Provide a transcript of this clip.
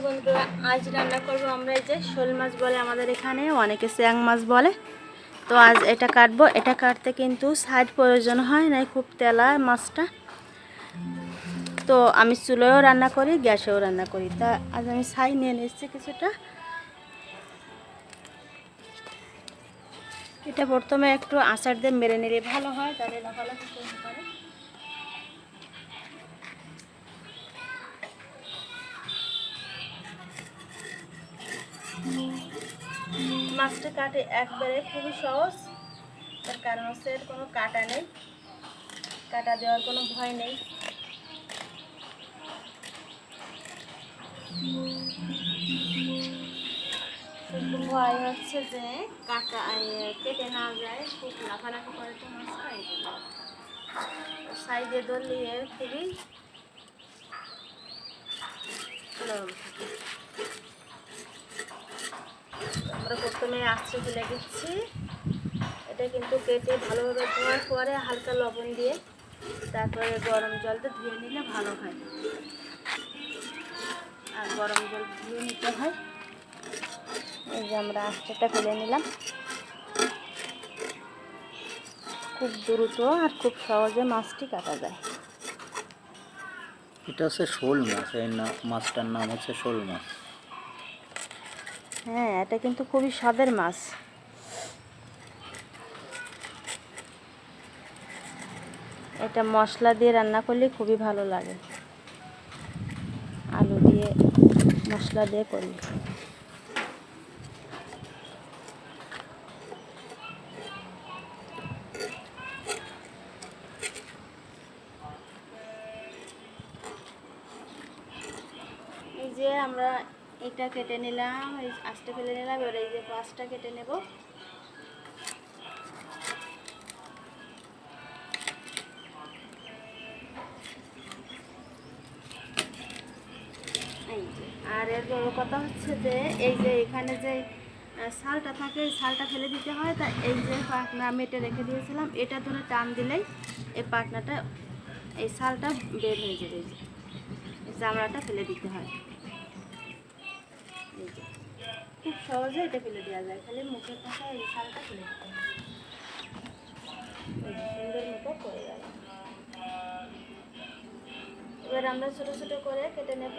বন্ধুরা, আজ রান্না করব আমরা এই যে শোল মাছ বলে আমাদের এখানে, অনেকে চ্যাং মাছ বলে। তো আজ এটা কাটবো। এটা কাটতে কিন্তু সাইড প্রয়োজন হয় না, খুব তেলা মাছটা। তো আমি চুলোয়ও রান্না করি, গ্যাসেও রান্না করি। তা আজ আমি ছাই নিয়ে নিচ্ছি কিছুটা। এটা প্রথমে একটু আচার দিয়ে মেরে নিলে ভালো হয়, তাহলে লাফালাফি করতে পারে। মাছটা কাটে একবারে খুবই সহজ, তার কারণ হচ্ছে এর কোনো কাটা নেই, কাটা দেওয়ার কোনো ভয় নেই। শুধু ভয় হচ্ছে যে কাটা কেটে না যায়, খুব লাফালাফি করে তো মাছটা, এই জন্য সাইডে দলিয়ে খুবই নরম থাকে। আমরা প্রথমে আঁচড়ে ফেলে দিচ্ছি। এটা কিন্তু কেটে ভালোভাবে ধোয়ার পরে হালকা লবণ দিয়ে তারপরে গরম জলতে ধুয়ে নিলে ভালো হয়। আর গরম জল ধুয়ে নিতে হয়। এই যে আমরা আঁচড়টা ফেলে নিলাম। খুব দ্রুত আর খুব সহজে মাছটি কাটা যায়। এটা হচ্ছে শোল মাছ, এই মাছটার নাম হচ্ছে শোল মাছ। হ্যাঁ, এটা কিন্তু খুবই স্বাদের মাছ। এটা মশলা দিয়ে রান্না করলে খুবই ভালো লাগে, আলু দিয়ে মশলা দিয়ে করলে। এই যে আমরা এটা কেটে নিলাম, এই আঁচটা ফেলে নিলাম। এবার এই যে পাঁচটা কেটে নেব। এই যে, আর এর বড় কথা হচ্ছে যে এই যে এখানে যে ছালটা থাকে, এই ছালটা ফেলে দিতে হয়। তা এই যে পাখনা আমি এটা রেখে দিয়েছিলাম, এটা ধরে টান দিলেই এই পাখনাটা, এই ছালটা বের হয়ে যাবে। এই যে এই চামড়াটা ফেলে দিতে হয়। এই যে খুব সহজে এটা ফেলে দেওয়া যায়, খালি মুখের পাশে এই ছালটা ফেলে দিতে হয়। এই যে সুন্দর মতো করে গেল। এবার আমরা ছোটো ছোটো করে কেটে নেব।